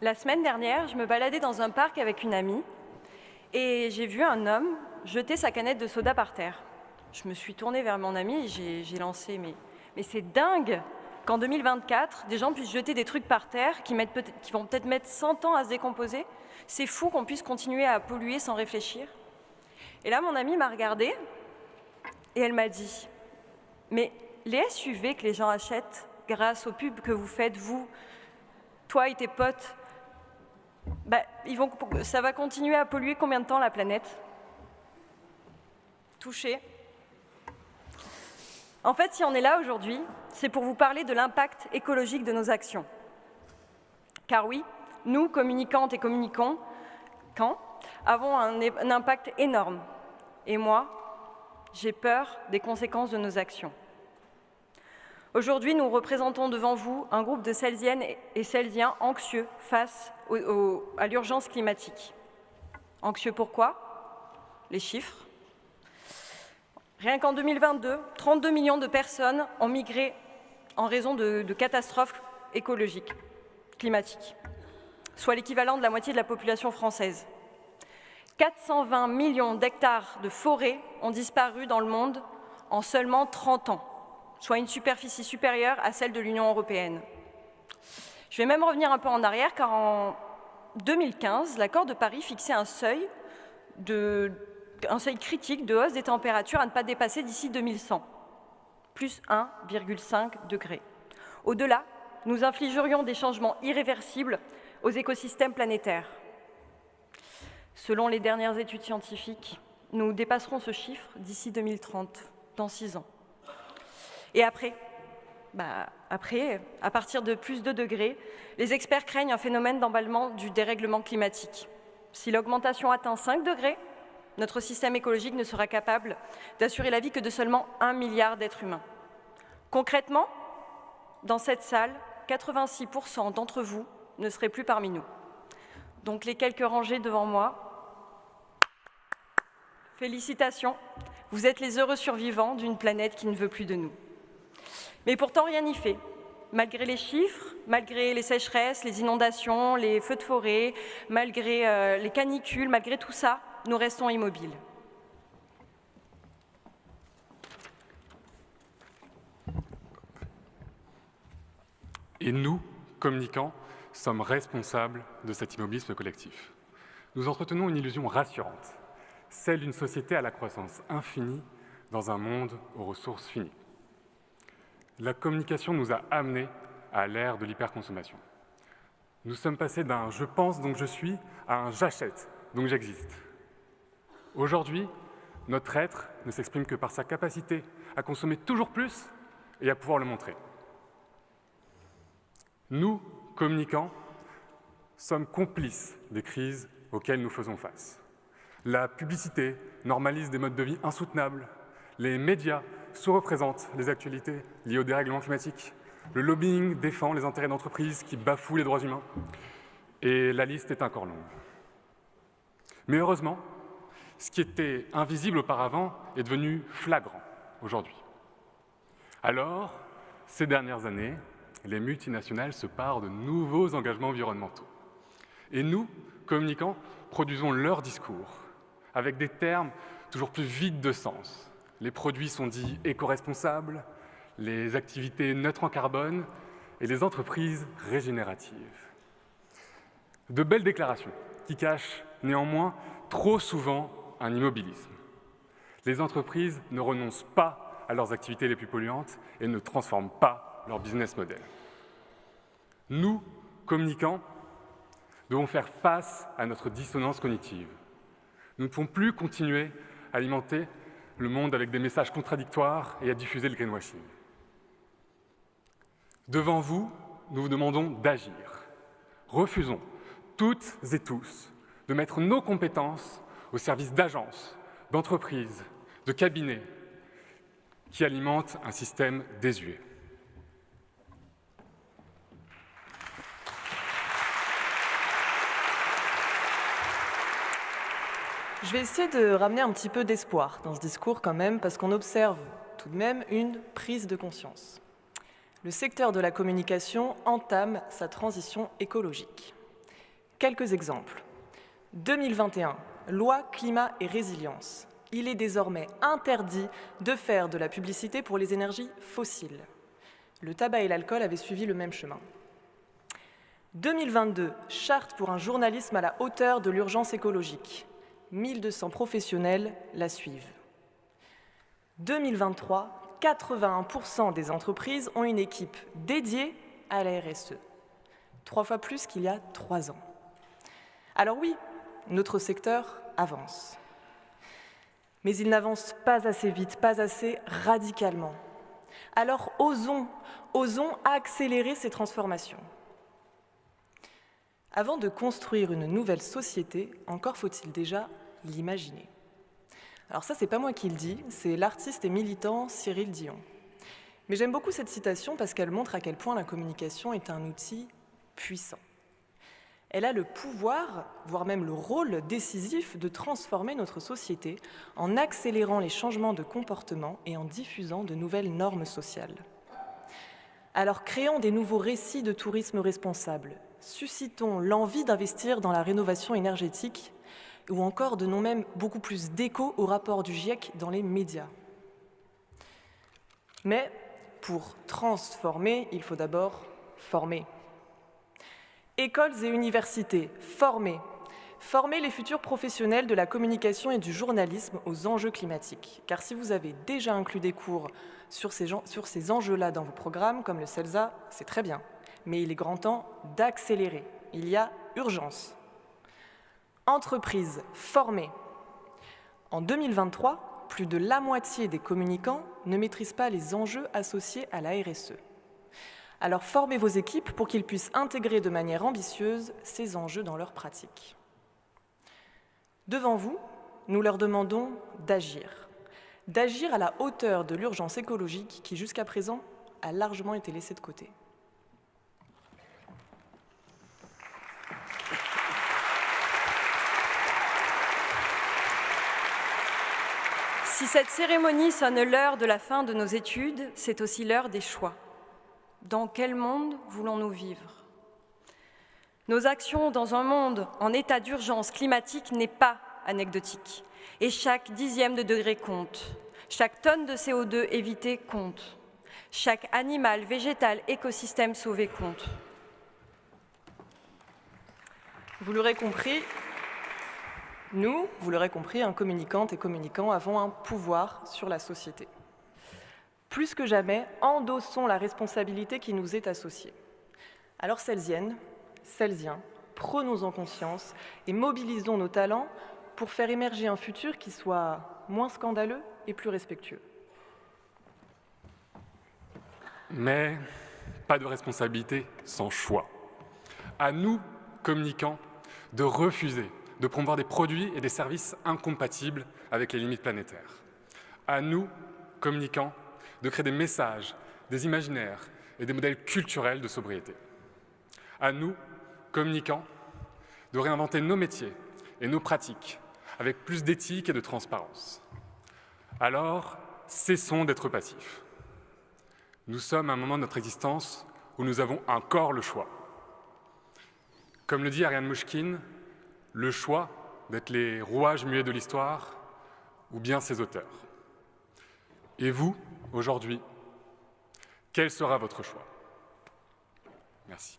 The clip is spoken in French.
La semaine dernière, je me baladais dans un parc avec une amie et j'ai vu un homme jeter sa canette de soda par terre. Je me suis tournée vers mon ami et j'ai lancé « Mais c'est dingue qu'en 2024, des gens puissent jeter des trucs par terre qui vont peut-être mettre 100 ans à se décomposer. C'est fou qu'on puisse continuer à polluer sans réfléchir. » Et là, mon amie m'a regardée et elle m'a dit « Mais les SUV que les gens achètent grâce aux pubs que vous faites, vous, toi et tes potes, ça va continuer à polluer combien de temps la planète ?» Touché. En fait, si on est là aujourd'hui, c'est pour vous parler de l'impact écologique de nos actions. Car oui, nous, communicantes et communicants, avons un impact énorme. Et moi, j'ai peur des conséquences de nos actions. Aujourd'hui, nous représentons devant vous un groupe de Celsiennes et Celsiens anxieux face à l'urgence climatique. Anxieux pourquoi? Les chiffres. Rien qu'en 2022, 32 millions de personnes ont migré en raison de catastrophes écologiques, climatiques, soit l'équivalent de la moitié de la population française. 420 millions d'hectares de forêts ont disparu dans le monde en seulement 30 ans, soit une superficie supérieure à celle de l'Union européenne. Je vais même revenir un peu en arrière, car en 2015, l'accord de Paris fixait un seuil critique de hausse des températures à ne pas dépasser d'ici 2100, plus 1,5 degré. Au-delà, nous infligerions des changements irréversibles aux écosystèmes planétaires. Selon les dernières études scientifiques, nous dépasserons ce chiffre d'ici 2030, dans 6 ans. Et après, à partir de plus de 2 degrés, les experts craignent un phénomène d'emballement du dérèglement climatique. Si l'augmentation atteint 5 degrés, notre système écologique ne sera capable d'assurer la vie que de seulement 1 milliard d'êtres humains. Concrètement, dans cette salle, 86% d'entre vous ne seraient plus parmi nous. Donc les quelques rangées devant moi, félicitations, vous êtes les heureux survivants d'une planète qui ne veut plus de nous. Mais pourtant, rien n'y fait. Malgré les chiffres, malgré les sécheresses, les inondations, les feux de forêt, malgré les canicules, malgré tout ça, nous restons immobiles. Et nous, communicants, sommes responsables de cet immobilisme collectif. Nous entretenons une illusion rassurante, celle d'une société à la croissance infinie dans un monde aux ressources finies. La communication nous a amenés à l'ère de l'hyperconsommation. Nous sommes passés d'un « je pense donc je suis » à un « j'achète donc j'existe ». Aujourd'hui, notre être ne s'exprime que par sa capacité à consommer toujours plus et à pouvoir le montrer. Nous, communicants, sommes complices des crises auxquelles nous faisons face. La publicité normalise des modes de vie insoutenables. Les médias sous-représentent les actualités liées au dérèglement climatique. Le lobbying défend les intérêts d'entreprises qui bafouent les droits humains. Et la liste est encore longue. Mais heureusement, ce qui était invisible auparavant est devenu flagrant aujourd'hui. Alors, ces dernières années, les multinationales se parent de nouveaux engagements environnementaux. Et nous, communicants, produisons leur discours avec des termes toujours plus vides de sens. Les produits sont dits éco-responsables, les activités neutres en carbone et les entreprises régénératives. De belles déclarations qui cachent néanmoins trop souvent un immobilisme. Les entreprises ne renoncent pas à leurs activités les plus polluantes et ne transforment pas leur business model. Nous, communicants, devons faire face à notre dissonance cognitive. Nous ne pouvons plus continuer à alimenter le monde avec des messages contradictoires et à diffuser le greenwashing. Devant vous, nous vous demandons d'agir. Refusons, toutes et tous, de mettre nos compétences au service d'agences, d'entreprises, de cabinets qui alimentent un système désuet. Je vais essayer de ramener un petit peu d'espoir dans ce discours quand même, parce qu'on observe tout de même une prise de conscience. Le secteur de la communication entame sa transition écologique. Quelques exemples. 2021, loi climat et résilience. Il est désormais interdit de faire de la publicité pour les énergies fossiles. Le tabac et l'alcool avaient suivi le même chemin. 2022, charte pour un journalisme à la hauteur de l'urgence écologique. 1200 professionnels la suivent. 2023, 81% des entreprises ont une équipe dédiée à la RSE. 3 fois plus qu'il y a 3 ans. Alors oui, notre secteur avance. Mais il n'avance pas assez vite, pas assez radicalement. Alors osons accélérer ces transformations. Avant de construire une nouvelle société, encore faut-il déjà l'imaginer. Alors ça, c'est pas moi qui le dis, c'est l'artiste et militant Cyril Dion. Mais j'aime beaucoup cette citation parce qu'elle montre à quel point la communication est un outil puissant. Elle a le pouvoir, voire même le rôle décisif de transformer notre société en accélérant les changements de comportement et en diffusant de nouvelles normes sociales. Alors créons des nouveaux récits de tourisme responsable, suscitons l'envie d'investir dans la rénovation énergétique ou encore donnons même beaucoup plus d'écho au rapport du GIEC dans les médias. Mais pour transformer, il faut d'abord former. Écoles et universités, former. Former les futurs professionnels de la communication et du journalisme aux enjeux climatiques. Car si vous avez déjà inclus des cours sur ces enjeux-là dans vos programmes, comme le CELSA, c'est très bien. Mais il est grand temps d'accélérer. Il y a urgence. Entreprises, former. En 2023, plus de la moitié des communicants ne maîtrisent pas les enjeux associés à la RSE. Alors formez vos équipes pour qu'ils puissent intégrer de manière ambitieuse ces enjeux dans leur pratique. Devant vous, nous leur demandons d'agir. D'agir à la hauteur de l'urgence écologique qui, jusqu'à présent, a largement été laissée de côté. Si cette cérémonie sonne l'heure de la fin de nos études, c'est aussi l'heure des choix. Dans quel monde voulons-nous vivre ? Nos actions dans un monde en état d'urgence climatique n'est pas anecdotique. Et chaque dixième de degré compte. Chaque tonne de CO2 évitée compte. Chaque animal, végétal, écosystème sauvé compte. Vous l'aurez compris, nous, communicantes et communicants, avons un pouvoir sur la société. Plus que jamais, endossons la responsabilité qui nous est associée. Alors celsiennes, celsiens, prenons-en conscience et mobilisons nos talents pour faire émerger un futur qui soit moins scandaleux et plus respectueux. Mais pas de responsabilité sans choix. À nous, communicants, de refuser de promouvoir des produits et des services incompatibles avec les limites planétaires. À nous, communicants, de créer des messages, des imaginaires et des modèles culturels de sobriété. À nous, communicants, de réinventer nos métiers et nos pratiques avec plus d'éthique et de transparence. Alors, cessons d'être passifs. Nous sommes à un moment de notre existence où nous avons encore le choix. Comme le dit Ariane Mouchkine, le choix d'être les rouages muets de l'histoire ou bien ses auteurs. Et vous, aujourd'hui, quel sera votre choix ? Merci.